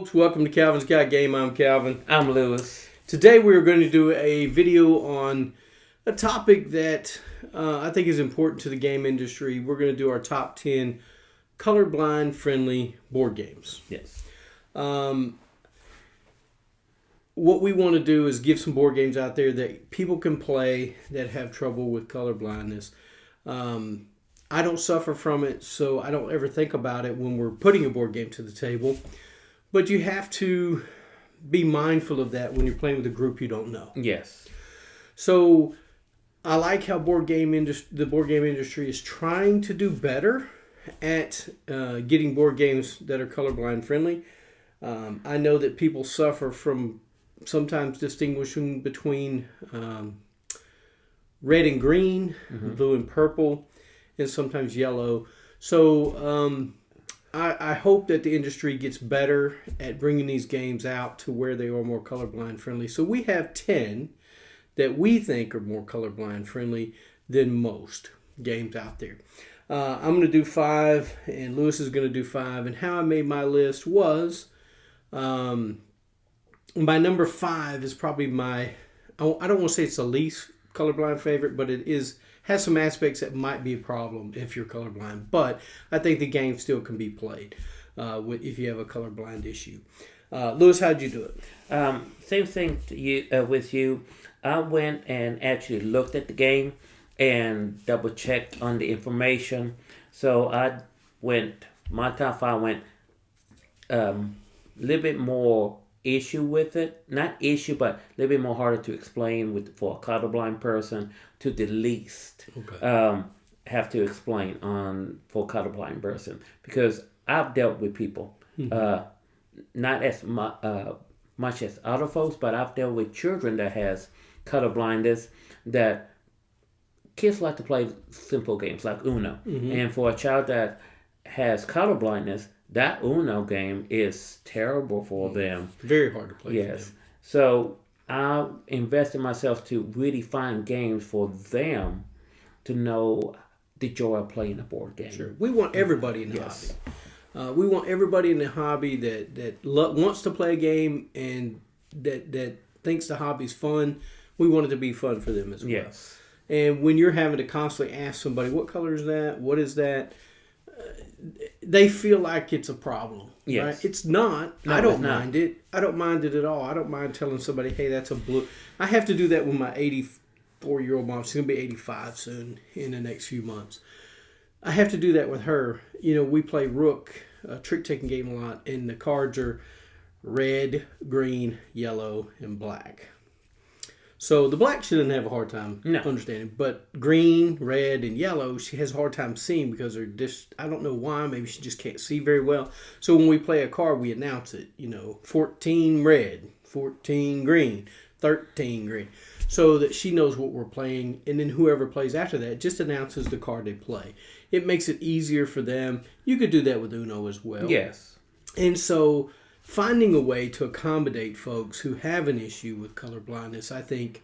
folks. Welcome to Calvin's Got Game. I'm Calvin. I'm Lewis. Today we're going to do a video on a topic that I think is important to the game industry. We're going to do our top 10 colorblind friendly board games. Yes. What we want to do is give some board games out there that people can play that have trouble with color blindness. I don't suffer from it, so I don't ever think about it when we're putting a board game to the table. But you have to be mindful of that when you're playing with a group you don't know. Yes. So I like how the board game industry is trying to do better at getting board games that are colorblind friendly. I know that people suffer from sometimes distinguishing between red and green, blue and purple, and sometimes yellow. So I hope that the industry gets better at bringing these games out to where they are more colorblind friendly. So we have 10 that we think are more colorblind friendly than most games out there. I'm going to do 5, and Lewis is going to do 5. And how I made my list was, my number 5 is probably I don't want to say it's the least colorblind favorite, but it has some aspects that might be a problem if you're colorblind. But I think the game still can be played if you have a colorblind issue. Lewis, how'd you do it? Same thing with you. I went and actually looked at the game and double checked on the information. So my top 5 went a little bit more issue with it. Not issue, but a little bit more harder to explain for a colorblind person to the least. Okay. Have to explain for a colorblind person, because I've dealt with people, not as much as other folks, but I've dealt with children that has colorblindness, that kids like to play simple games like Uno. And for a child that has colorblindness, that Uno game is terrible for them. Very hard to play. Yes. So I invested myself to really find games for them to know the joy of playing a board game. Sure. We want everybody in the hobby. We want everybody in the hobby that wants to play a game and that thinks the hobby's fun. We want it to be fun for them as well. Yes. And when you're having to constantly ask somebody, what color is that? What is that? They feel like it's a problem. Yes. Right? It's not. No, I don't mind it. I don't mind it at all. I don't mind telling somebody, hey, that's a blue. I have to do that with my 84-year-old mom. She's going to be 85 soon in the next few months. I have to do that with her. You know, we play Rook, a trick-taking game a lot, and the cards are red, green, yellow, and black. So the black she doesn't have a hard time understanding, but green, red, and yellow she has a hard time seeing because they're just, I don't know why, maybe she just can't see very well. So when we play a card, we announce it, 14 red, 14 green, 13 green, so that she knows what we're playing, and then whoever plays after that just announces the card they play. It makes it easier for them. You could do that with Uno as well. Yes. And so finding a way to accommodate folks who have an issue with color blindness, I think,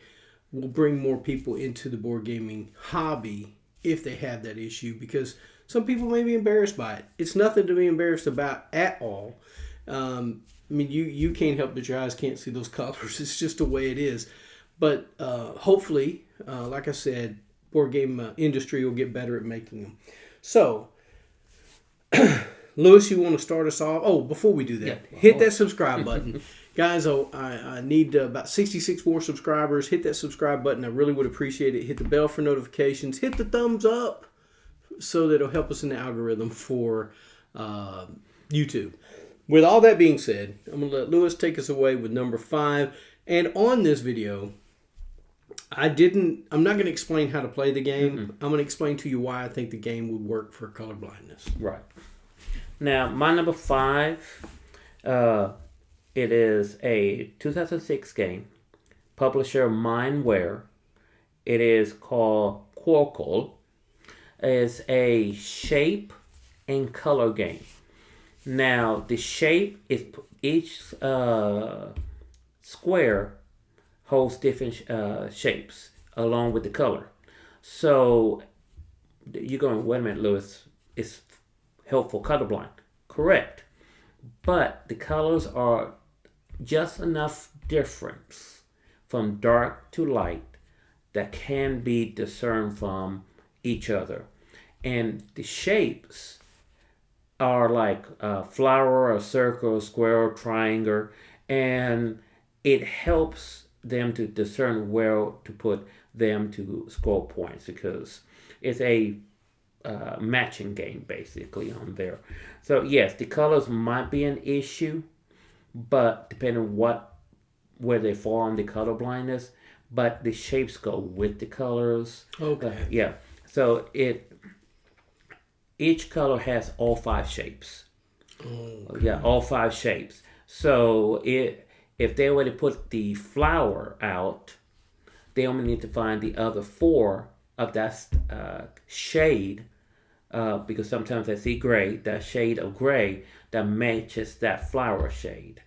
will bring more people into the board gaming hobby if they have that issue, because some people may be embarrassed by it. It's nothing to be embarrassed about at all. You can't help that your eyes can't see those colors. It's just the way it is. But hopefully, like I said, board game industry will get better at making them. So, Lewis, you want to start us off? Oh, before we do that, hit that subscribe button. Guys, I need about 66 more subscribers. Hit that subscribe button. I really would appreciate it. Hit the bell for notifications. Hit the thumbs up so that it'll help us in the algorithm for YouTube. With all that being said, I'm going to let Lewis take us away with number 5. And on this video, I'm not going to explain how to play the game. I'm going to explain to you why I think the game would work for color blindness. Right. Now, my number 5, it is a 2006 game, publisher Mindware. It is called Quarkle. It's a shape and color game. Now, the shape is each square holds different shapes along with the color. So you're going, wait a minute, Lewis, it's helpful colorblind. Correct. but the colors are just enough difference from dark to light that can be discerned from each other. And the shapes are like a flower, a circle, a square, triangle, and it helps them to discern where to put them to score points because it's a matching game basically on there. So yes, the colors might be an issue, but depending on where they fall on the color blindness, but the shapes go with the colors. Okay. Yeah. So each color has all 5 shapes. Okay. Yeah, all 5 shapes. So if they were to put the flower out, they only need to find the other 4 of that shade, because sometimes I see gray, that shade of gray that matches that flower shade.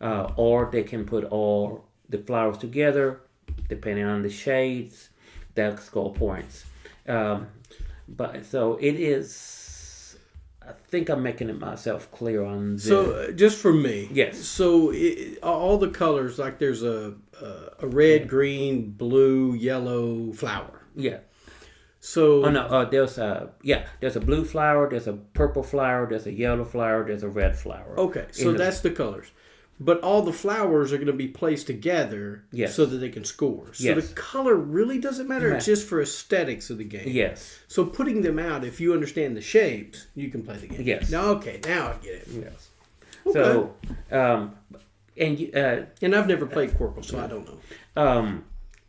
Or they can put all the flowers together, depending on the shades, that score points. But so it is. I think I'm making it myself clear on this. So just for me, Yes. So all the colors, like there's a red, green, blue, yellow flower. Yeah. So Oh no. There's a blue flower. There's a purple flower. There's a yellow flower. There's a red flower. okay, so that's the colors. But all the flowers are going to be placed together Yes. so that they can score. So Yes. the color really doesn't matter. It's just for aesthetics of the game. Yes. So putting them out, if you understand the shapes, you can play the game. Yes. Now, okay, now I get it. Yes. Okay. So, And I've never played Quirkle, so I don't know.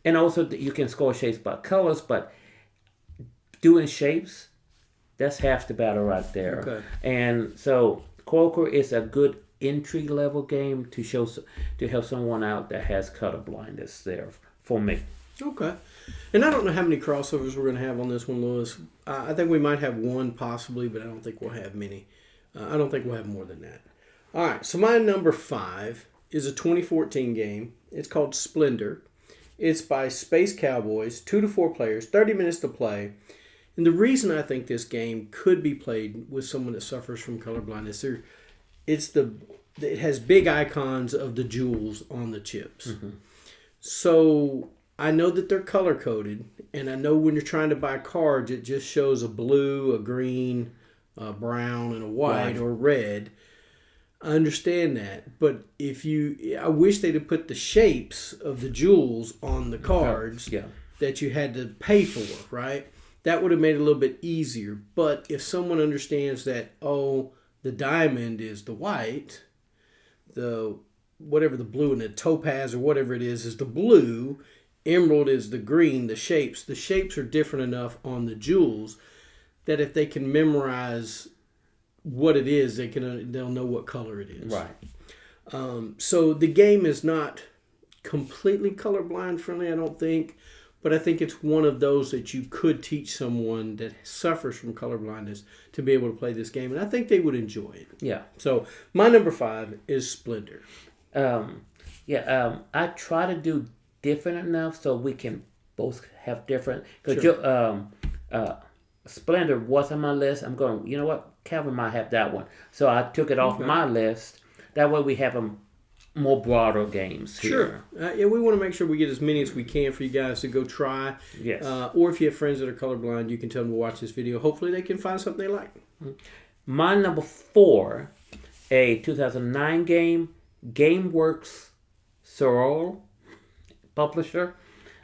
and also you can score shapes by colors, but doing shapes, that's half the battle right there. Okay. And so Quirkle is a good entry level game to help someone out that has color blindness there for me. Okay. And I don't know how many crossovers we're going to have on this one, Lewis. I think we might have one possibly, but I don't think we'll have many. I don't think we'll have more than that. All right. So my number 5 is a 2014 game. It's called Splendor. It's by Space Cowboys, 2 to 4 players, 30 minutes to play. And the reason I think this game could be played with someone that suffers from color blindness, it has big icons of the jewels on the chips. Mm-hmm. So I know that they're color coded, and I know when you're trying to buy cards, it just shows a blue, a green, a brown, and a white or red. I understand that, but I wish they'd have put the shapes of the jewels on the cards that you had to pay for, right? That would have made it a little bit easier. But if someone understands that, the diamond is the white, the blue, and the topaz or whatever it is the blue, emerald is the green, the shapes are different enough on the jewels that if they can memorize what it is, they'll know what color it is. Right. So the game is not completely colorblind friendly, I don't think. But I think it's one of those that you could teach someone that suffers from colorblindness to be able to play this game. And I think they would enjoy it. Yeah. So my number 5 is Splendor. I try to do different enough so we can both have different. Because Splendor was on my list. I'm going, you know what? Calvin might have that one. So I took it off my list. That way we have them more broader games here. Sure. We want to make sure we get as many as we can for you guys to go try. Yes. Or if you have friends that are colorblind, you can tell them to watch this video. Hopefully they can find something they like. My number 4, a 2009 game, GameWorks Sorrel publisher.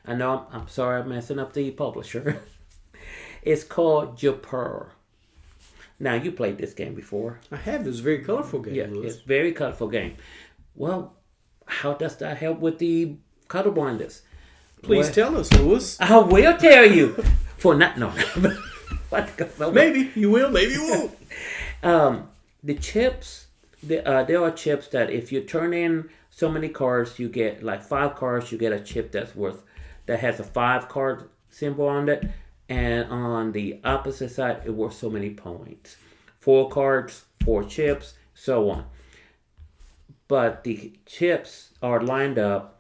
I know I'm sorry I'm messing up the publisher. It's called Japur. Now, you played this game before. I have. It's a very colorful game, Yeah, Lewis. it's a very colorful game. Well, how does that help with the colorblindness? Please tell us, Lewis. I will tell you. Maybe you will, maybe you won't. The chips, there are chips that if you turn in so many cards, you get like 5 cards, you get a chip that has a 5 card symbol on it. And on the opposite side, it worth so many points. 4 cards, 4 chips, so on. But the chips are lined up.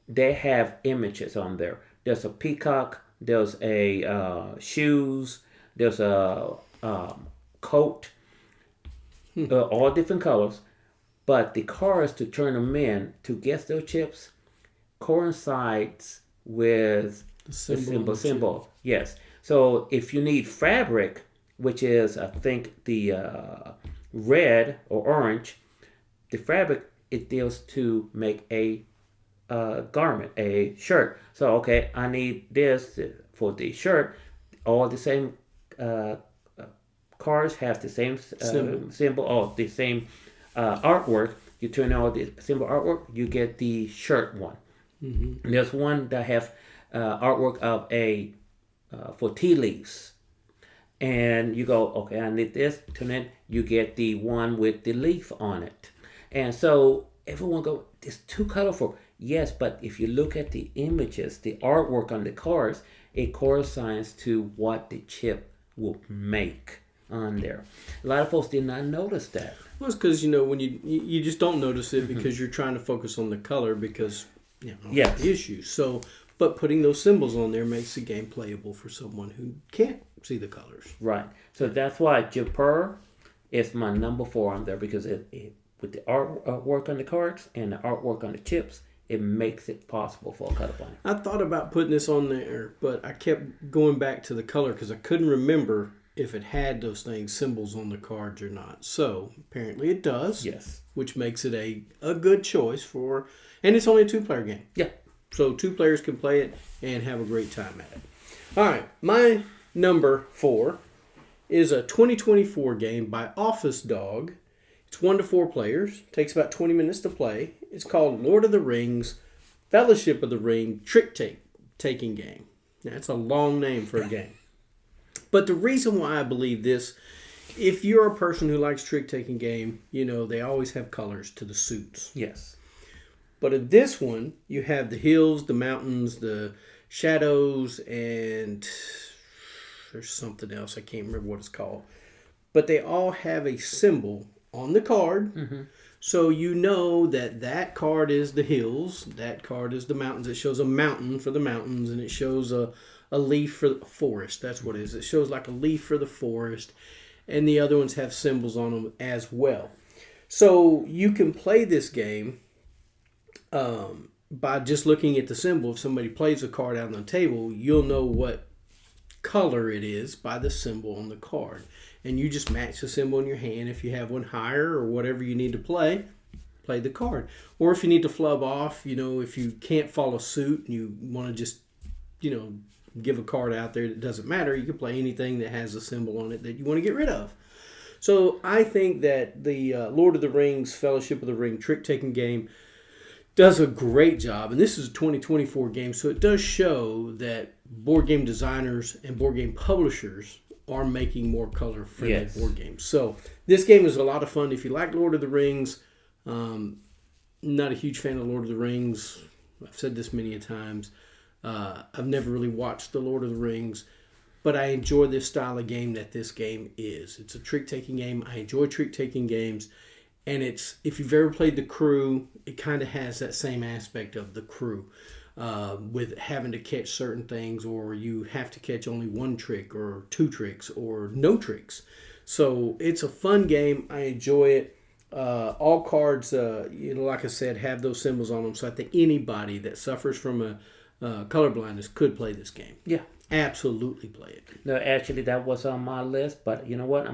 They have images on there. There's a peacock. There's a shoes. There's a coat. All different colors. But the cars to turn them in to get those chips coincides with The the symbol. on the chip. symbol. Yes. So if you need fabric, which is I think the red or orange, the fabric it deals to make a garment, a shirt. So okay, I need this for the shirt. All the same uh, cars have the same symbol or the same artwork. You turn on the symbol artwork, you get the shirt one. Mm-hmm. There's one that have artwork of a for tea leaves, and you go, okay, I need this. Turn in, you get the one with the leaf on it, and so everyone go, it's too colorful. Yes, but if you look at the images, the artwork on the cars, it corresponds to what the chip will make on there. A lot of folks did not notice that. Well, it's because when you just don't notice it because you're trying to focus on the color because Yes. the issue. So, but putting those symbols on there makes the game playable for someone who can't see the colors. Right. So that's why Jaipur is my number 4 on there because with the artwork on the cards and the artwork on the chips, it makes it possible for a colorblind. I thought about putting this on there, but I kept going back to the color because I couldn't remember if it had those things, symbols on the cards or not. So apparently it does. Yes. Which makes it a good choice for, and it's only a 2-player game. Yeah. So 2 players can play it and have a great time at it. All right, my number 4 is a 2024 game by Office Dog. It's 1 to 4 players. Takes about 20 minutes to play. It's called Lord of the Rings, Fellowship of the Ring Trick-Taking Game. Now, it's a long name for a game. But the reason why I believe this, if you're a person who likes trick-taking game, they always have colors to the suits. Yes. But in this one, you have the hills, the mountains, the shadows, and there's something else. I can't remember what it's called. But they all have a symbol on the card. Mm-hmm. So you know that card is the hills, that card is the mountains. It shows a mountain for the mountains, and it shows a leaf for the forest. That's what it is. It shows like a leaf for the forest. And the other ones have symbols on them as well. So you can play this game by just looking at the symbol. If somebody plays a card out on the table, you'll know what color it is by the symbol on the card. And you just match the symbol in your hand. If you have one higher or whatever you need to play the card. Or if you need to flub off, if you can't follow suit and you want to just, give a card out there that doesn't matter, you can play anything that has a symbol on it that you want to get rid of. So I think that the Lord of the Rings, Fellowship of the Ring trick-taking game does a great job. And this is a 2024 game, so it does show that board game designers and board game publishers are making more color-friendly board games. So this game is a lot of fun. If you like Lord of the Rings, not a huge fan of Lord of the Rings. I've said this many a times. I've never really watched The Lord of the Rings, but I enjoy this style of game that this game is. It's a trick-taking game. I enjoy trick-taking games. And it's, if you've ever played The Crew, it kind of has that same aspect of The Crew. With having to catch certain things, or you have to catch only 1 trick or 2 tricks or no tricks. So it's a fun game. I enjoy it. All cards, like I said, have those symbols on them. So I think anybody that suffers from a color blindness could play this game. Yeah. Absolutely play it. No, actually, that was on my list, but you know what?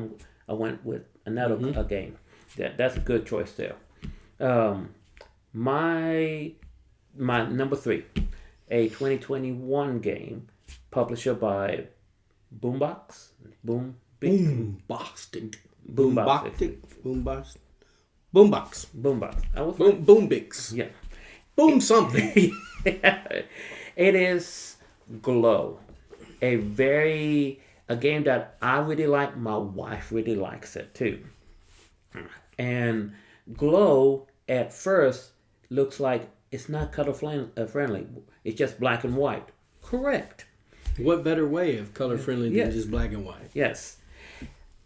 I went with another game. That's a good choice there. My number 3, a 2021 game, publisher by Boombox. Boombox. I was Boombix. Yeah. Boom something. It is Glow. A game that I really like. My wife really likes it too. And Glow at first looks like it's not color friendly. It's just black and white. Correct. What better way of color friendly than Yes. just black and white? Yes.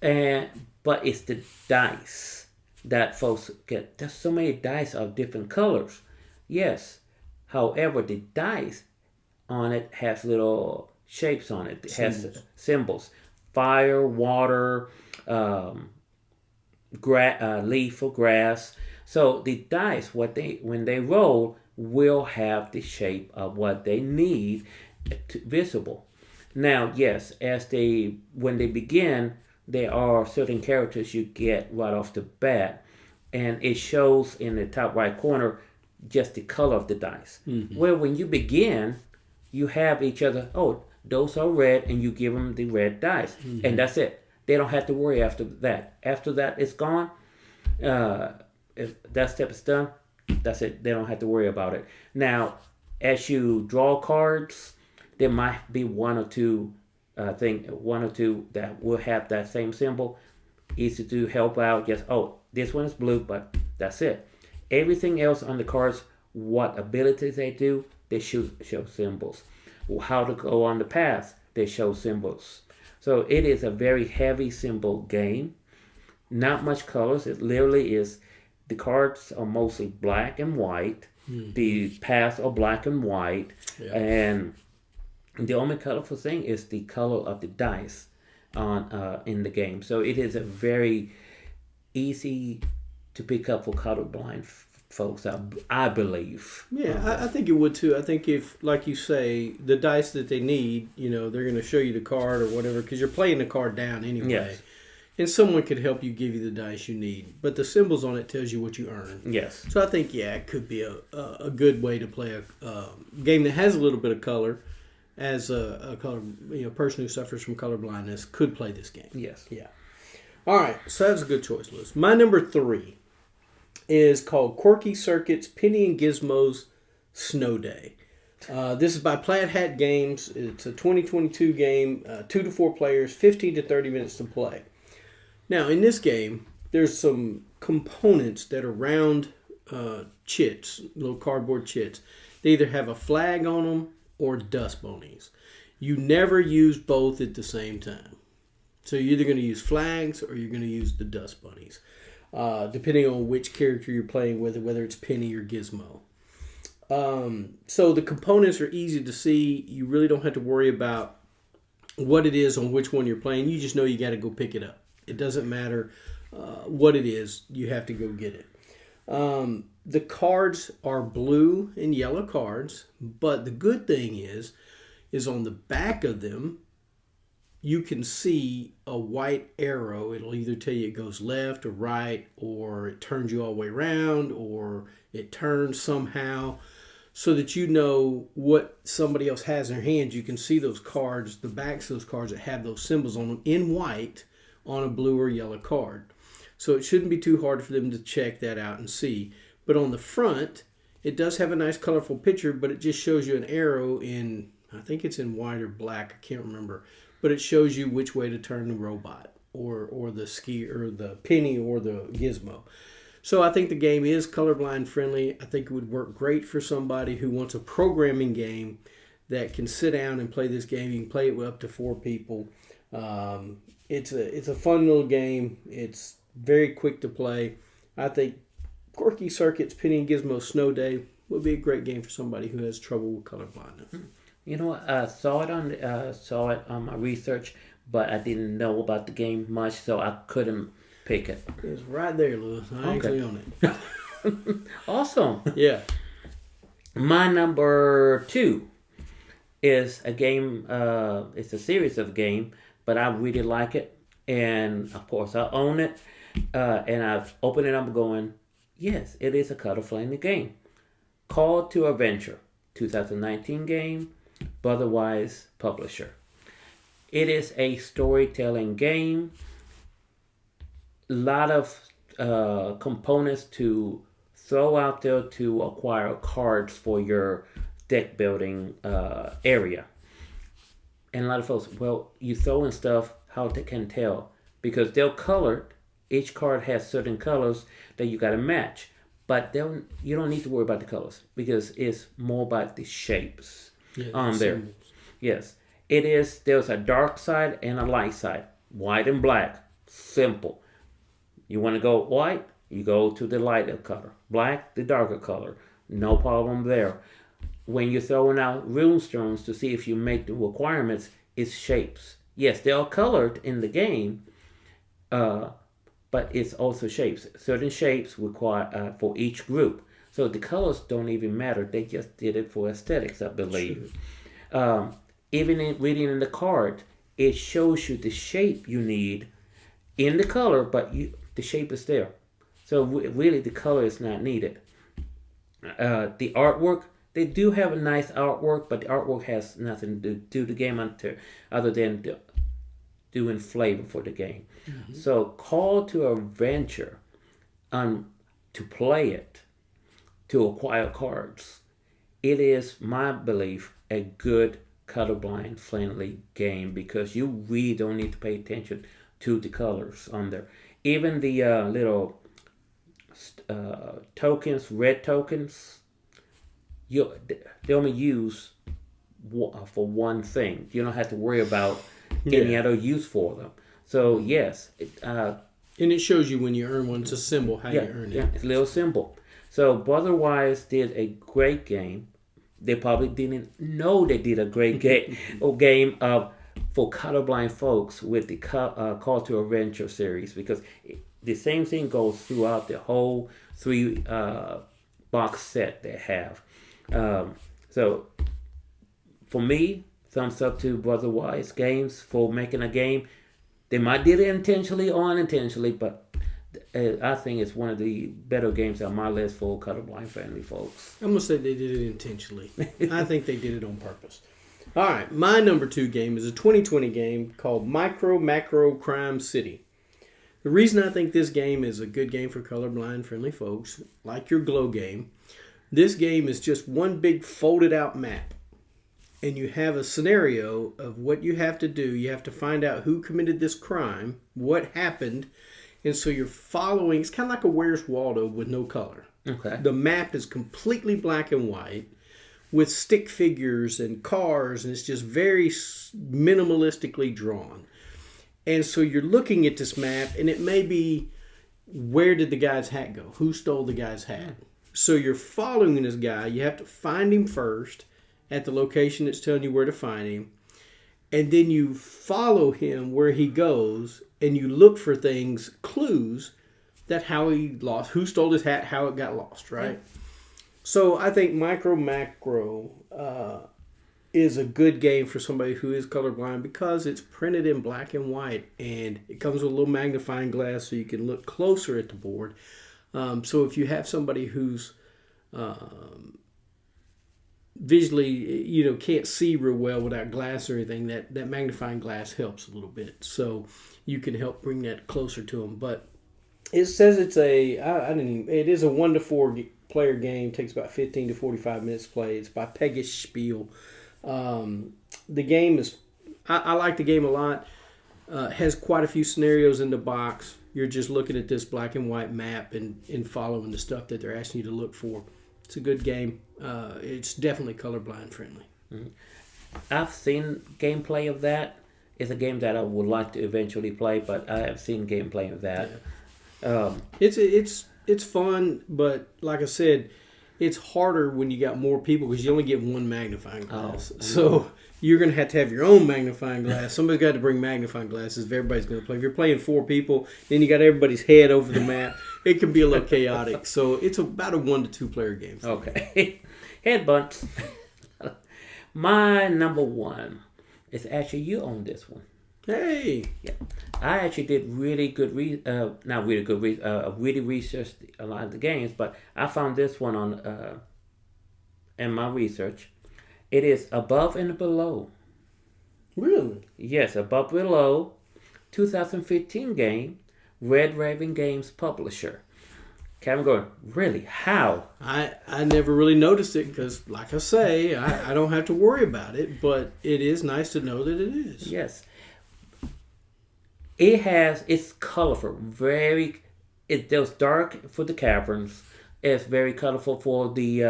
But it's the dice that folks get. There's so many dice of different colors. Yes. However, the dice on it has little shapes on it. It has symbols. Fire, water, leaf or grass, So the dice, when they roll, will have the shape of what they need visible. Now, yes, when they begin, there are certain characters you get right off the bat, and it shows in the top right corner just the color of the dice. Mm-hmm. Well, when you begin, you have each other. Oh, those are red, and you give them the red dice, mm-hmm. and that's it. They don't have to worry after that. After that, it's gone. If that step is done, that's it. They don't have to worry about it. Now, as you draw cards, there might be one or two that will have that same symbol. Easy to help out. Just this one is blue, but that's it. Everything else on the cards, what abilities they do, they show symbols. How to go on the path, they show symbols. So it is a very heavy symbol game. Not much colors. It literally is. The cards are mostly black and white. Mm-hmm. The paths are black and white. Yeah. And the only colorful thing is the color of the dice in the game. So it is a very easy to pick up for colorblind folks, I believe. Yeah, I think it would too. I think if, like you say, the dice that they need, they're going to show you the card or whatever, because you're playing the card down anyway. Yes. And someone could help you give you the dice you need. But the symbols on it tells you what you earn. Yes. So I think, it could be a good way to play a game that has a little bit of color. As a color, person who suffers from color blindness could play this game. Yes. Yeah. All right. So that's a good choice, Lewis. My number 3 is called Quirky Circuits Penny and Gizmo's Snow Day. This is by Plaid Hat Games. It's a 2022 game, 2 to 4 players, 15 to 30 minutes to play. Now, in this game, there's some components that are round chits, little cardboard chits. They either have a flag on them or dust bunnies. You never use both at the same time. So you're either going to use flags or you're going to use the dust bunnies, depending on which character you're playing with, whether it's Penny or Gizmo. So the components are easy to see. You really don't have to worry about what it is on which one you're playing. You just know you got to go pick it up. It doesn't matter what it is. You have to go get it. The cards are blue and yellow cards, but the good thing is on the back of them, you can see a white arrow. It'll either tell you it goes left or right, or it turns you all the way around, or it turns somehow, so that you know what somebody else has in their hands. You can see those cards, the backs of those cards that have those symbols on them in white on a blue or yellow card. So it shouldn't be too hard for them to check that out and see. But on the front, it does have a nice colorful picture, but it just shows you an arrow in, I think it's in white or black, I can't remember. But it shows you which way to turn the robot or the ski or the penny or the gizmo. So I think the game is colorblind friendly. I think it would work great for somebody who wants a programming game that can sit down and play this game. You can play it with up to 4 people. It's a fun little game. It's very quick to play. I think Quirky Circuits, Penny and Gizmo Snow Day would be a great game for somebody who has trouble with color blindness. You know what? I saw it on my research, but I didn't know about the game much, so I couldn't pick it. It's right there, Lewis. I actually own it. Awesome. Yeah. My number 2 is a game. It's a series of game, but I really like it, and of course I own it. And I've opened it up going, yes, it is a color-friendly game. Call to Adventure, 2019 game, Brotherwise publisher. It is a storytelling game. A lot of components to throw out there to acquire cards for your deck building area. And a lot of folks, well, you throw in stuff, how they can tell, because they're colored. Each card has certain colors that you got to match. But you don't need to worry about the colors because it's more about the shapes on there. Symbols. Yes. It is. There's a dark side and a light side. White and black. Simple. You want to go white? You go to the lighter color. Black, the darker color. No problem there. When you're throwing out rune stones to see if you make the requirements, it's shapes. Yes, they are colored in the game. But but it's also shapes. Certain shapes require for each group. So the colors don't even matter. They just did it for aesthetics, I believe. Even in reading in the card, it shows you the shape you need in the color, but the shape is there. So really, the color is not needed. The artwork, they do have a nice artwork, but the artwork has nothing to do with the game other than doing flavor for the game. Mm-hmm. So call to adventure, to play it, to acquire cards. It is my belief a good colorblind friendly game because you really don't need to pay attention to the colors on there. Even the little tokens, red tokens, they only use for one thing. You don't have to worry about any other use for them. So yes, and it shows you when you earn one. It's a symbol how you earn it. Yeah, it's a little symbol. So Brotherwise did a great game. They probably didn't know they did a great game for colorblind folks with the Call to Adventure series, because the same thing goes throughout the whole 3 box set they have. So for me, thumbs up to Brotherwise Games for making a game. They might did it intentionally or unintentionally, but I think it's one of the better games on my list for colorblind friendly folks. I'm going to say they did it intentionally. I think they did it on purpose. All right, my number 2 game is a 2020 game called Micro Macro Crime City. The reason I think this game is a good game for colorblind friendly folks, like your Glow game, this game is just one big folded out map. And you have a scenario of what you have to do. You have to find out who committed this crime, what happened. And so you're following, it's kind of like a Where's Waldo with no color. Okay. The map is completely black and white with stick figures and cars, and it's just very minimalistically drawn. And so you're looking at this map, and it may be, where did the guy's hat go? Who stole the guy's hat? So you're following this guy. You have to find him first at the location that's telling you where to find him. And then you follow him where he goes, and you look for things, clues, that how he lost, who stole his hat, how it got lost, right? Yeah. So I think Micro Macro is a good game for somebody who is colorblind because it's printed in black and white, and it comes with a little magnifying glass so you can look closer at the board. So if you have somebody who's visually, can't see real well without glass or anything, that magnifying glass helps a little bit. So you can help bring that closer to them. But it says it's it is a 1 to 4 player game. Takes about 15 to 45 minutes to play. It's by Pegasus Spiel. The game is, I like the game a lot. Has quite a few scenarios in the box. You're just looking at this black and white map and following the stuff that they're asking you to look for. It's a good game. It's definitely colorblind friendly. Mm-hmm. I've seen gameplay of that. It's a game that I would like to eventually play, but I have seen gameplay of that. Yeah. It's fun, but like I said, it's harder when you got more people because you only get one magnifying glass. So you're going to have your own magnifying glass. Somebody's got to bring magnifying glasses if everybody's going to play. If you're playing 4 people, then you got everybody's head over the map. It can be a little chaotic. So it's about a 1 to 2 player game. Okay. Headbutts. My number 1 is actually, you own this one. Hey. Yeah. I actually did really good, really researched a lot of the games, but I found this one on in my research. It is Above and Below. Really? Yes, Above Below, 2015 game, Red Raven Games publisher. Kevin going, really? How? I never really noticed it because, like I say, I don't have to worry about it, but it is nice to know that it is. Yes. It's colorful, it does dark for the caverns. It's very colorful for the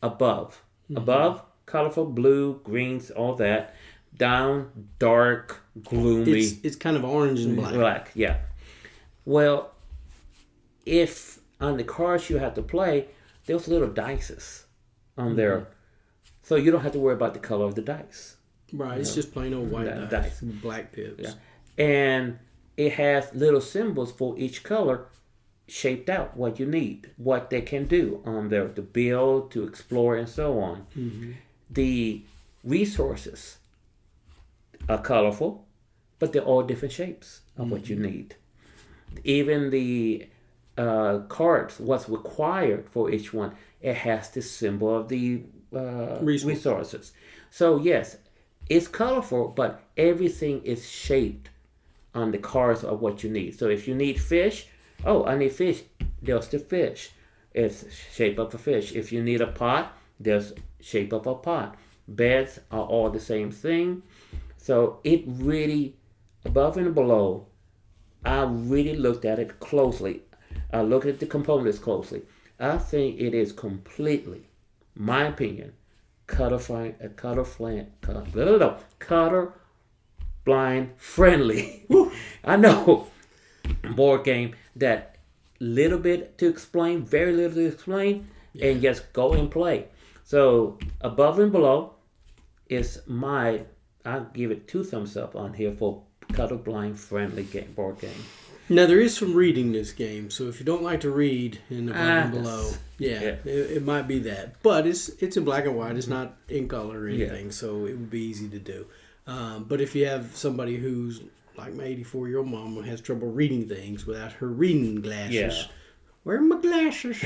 above. Mm-hmm. Above, colorful, blue, greens, all that. Down, dark, gloomy. It's kind of orange and black. Black, yeah. Well, if on the cards you have to play, there's little dices on there. So you don't have to worry about the color of the dice. Right, it's just plain old white dice. Black pips. Yeah. And it has little symbols for each color shaped out what you need, what they can do on there to build, to explore, and so on. Mm-hmm. The resources are colorful, but they're all different shapes of what you need. Even the cards, what's required for each one, it has the symbol of the resources. So yes, it's colorful, but everything is shaped on the cards of what you need. So if you need fish, oh, I need fish, there's the fish. It's shape of a fish. If you need a pot, there's shape of a pot. Beds are all the same thing. So it really, above and below, I really looked at it closely. I looked at the components closely. I think it is completely, my opinion, color blind friendly. I know, board game that little bit to explain, very little to explain, and just go and play. So above and below is I'll give it 2 thumbs up on here for colorblind friendly board game. Now there is some reading this game, so if you don't like to read in the above and below, it might be that. But it's in black and white. It's not in color or anything, so it would be easy to do. But if you have somebody who's like my 84-year-old mom who has trouble reading things without her reading glasses, where are my glasses?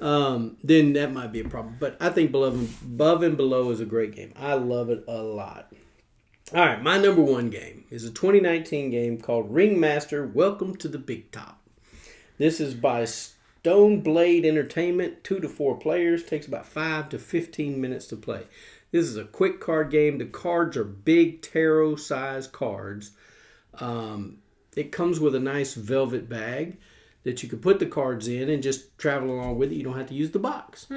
Then that might be a problem. But I think Above and Below is a great game. I love it a lot. All right, my number 1 game is a 2019 game called Ringmaster Welcome to the Big Top. This is by Stone Blade Entertainment, 2 to 4 players, takes about 5 to 15 minutes to play. This is a quick card game. The cards are big tarot-sized cards. It comes with a nice velvet bag that you can put the cards in and just travel along with it. You don't have to use the box.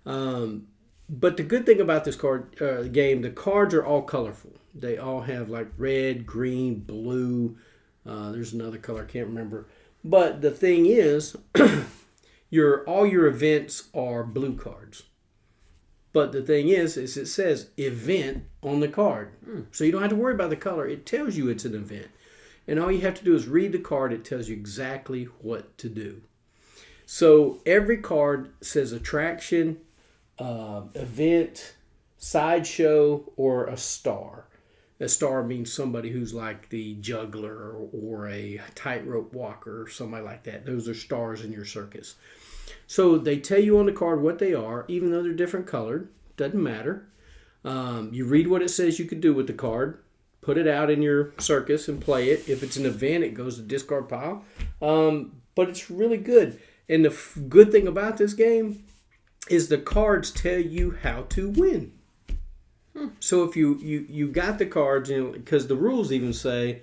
But the good thing about this game, the cards are all colorful. They all have like red, green, blue. There's another color I can't remember. But the thing is, all your events are blue cards. But the thing is it says event on the card. So you don't have to worry about the color. It tells you it's an event. And all you have to do is read the card. It tells you exactly what to do. So every card says attraction, event, sideshow, or a star. A star means somebody who's like the juggler or a tightrope walker or somebody like that. Those are stars in your circus. So they tell you on the card what they are, even though they're different colored. Doesn't matter. You read what it says you could do with the card. Put it out in your circus and play it. If it's an event, it goes to discard pile. But it's really good. And the good thing about this game is the cards tell you how to win. So if you got the cards, because the rules even say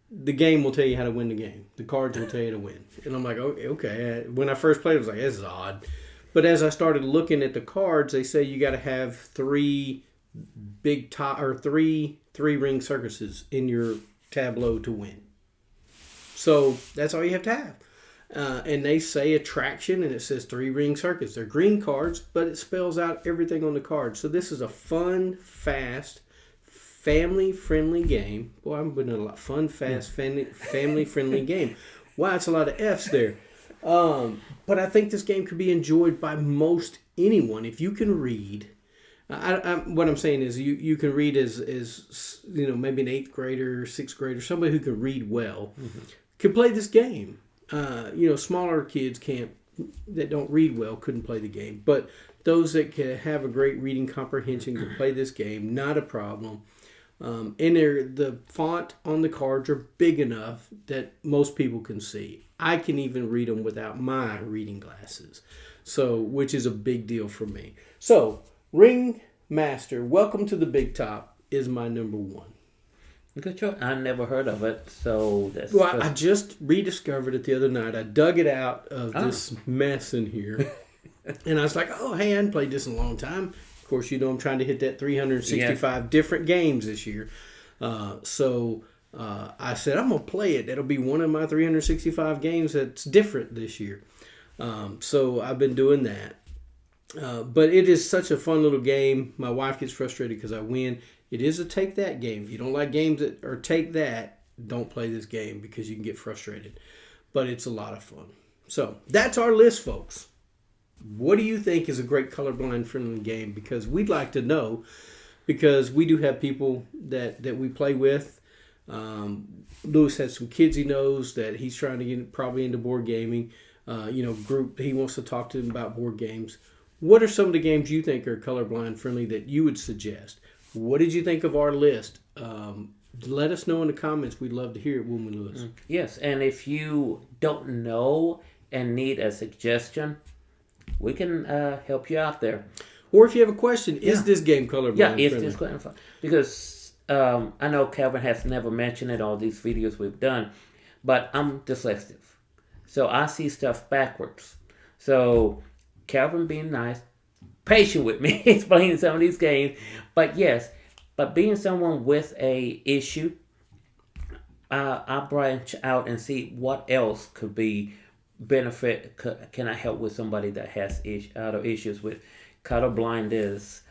the game will tell you how to win the game. The cards will tell you to win. And I'm like, okay. When I first played, I was like, this is odd. But as I started looking at the cards, they say you got to have 3 three ring circuses in your tableau to win. So that's all you have to have. And they say attraction, and it says 3 ring circuits. They're green cards, but it spells out everything on the card. So this is a fun, fast, family-friendly game. Boy, I'm putting a lot. Fun, fast, family-friendly game. Wow, it's a lot of F's there. But I think this game could be enjoyed by most anyone if you can read. What I'm saying is you can read as maybe an 8th grader, 6th grader, somebody who can read well, can play this game. Smaller kids that don't read well couldn't play the game. But those that can have a great reading comprehension can play this game, not a problem. And the font on the cards are big enough that most people can see. I can even read them without my reading glasses, which is a big deal for me. So, Ringmaster, Welcome to the Big Top is my number 1. Good choice. I never heard of it, so that's... Well, I just rediscovered it the other night. I dug it out of this mess in here. And I was like, hey, I hadn't played this in a long time. Of course, I'm trying to hit that 365 different games this year. So I said, I'm going to play it. That'll be one of my 365 games that's different this year. So I've been doing that. But it is such a fun little game. My wife gets frustrated because I win. It is a take that game. If you don't like games that are take that, don't play this game because you can get frustrated. But it's a lot of fun. So that's our list, folks. What do you think is a great colorblind friendly game? Because we'd like to know, because we do have people that we play with. Lewis has some kids he knows that he's trying to get probably into board gaming. Group he wants to talk to them about board games. What are some of the games you think are colorblind friendly that you would suggest? What did you think of our list? Let us know in the comments. We'd love to hear it, wouldn't we, Lewis? Yes, and if you don't know and need a suggestion, we can help you out there. Or if you have a question, is this game colorblind friendly? Yeah, is this colorblind? Because I know Calvin has never mentioned it in all these videos we've done, but I'm dyslexic. So I see stuff backwards. So Calvin being nice, patient with me, explaining some of these games. But yes, but being someone with a issue, I branch out and see what else could be benefit. Can I help with somebody that has other issues with colorblindness?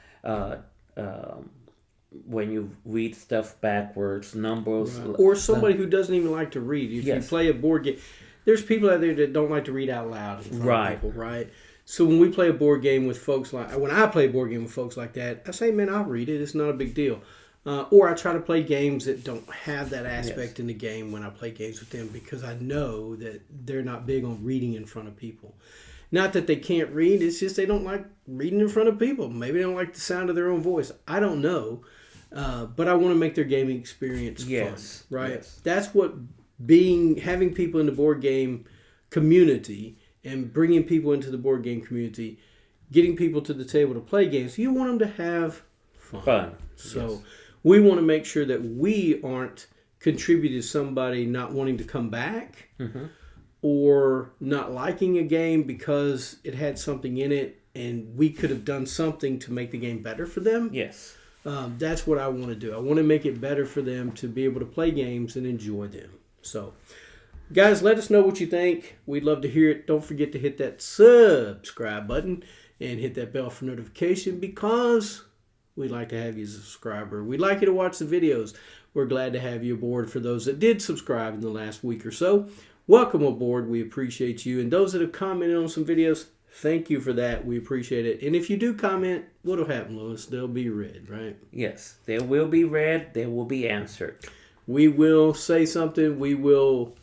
When you read stuff backwards, numbers, right. Or somebody who doesn't even like to read. If you play a board game, there's people out there that don't like to read out loud in front of people, right? So when we play a board game with folks when I play a board game with folks like that, I say, man, I'll read it. It's not a big deal. Or I try to play games that don't have that aspect in the game when I play games with them, because I know that they're not big on reading in front of people. Not that they can't read, it's just they don't like reading in front of people. Maybe they don't like the sound of their own voice. I don't know. But I want to make their gaming experience fun, right? Yes. That's what having people in the board game community and bringing people into the board game community, getting people to the table to play games. You want them to have fun. So we want to make sure that we aren't contributing to somebody not wanting to come back or not liking a game because it had something in it and we could have done something to make the game better for them. Yes. That's what I want to do. I want to make it better for them to be able to play games and enjoy them. So, guys, let us know what you think. We'd love to hear it. Don't forget to hit that subscribe button and hit that bell for notification, because we'd like to have you as a subscriber. We'd like you to watch the videos. We're glad to have you aboard. For those that did subscribe in the last week or so, welcome aboard. We appreciate you. And those that have commented on some videos, thank you for that. We appreciate it. And if you do comment, what'll happen, Lewis? They'll be read, right? Yes, they will be read. They will be answered. We will say something. We will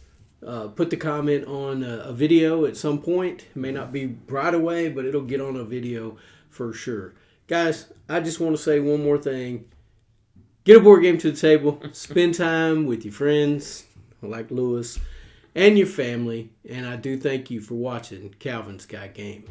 put the comment on a video at some point. It may not be right away, but it'll get on a video for sure. Guys, I just want to say one more thing. Get a board game to the table. Spend time with your friends like Lewis and your family. And I do thank you for watching Calvin's Got Game.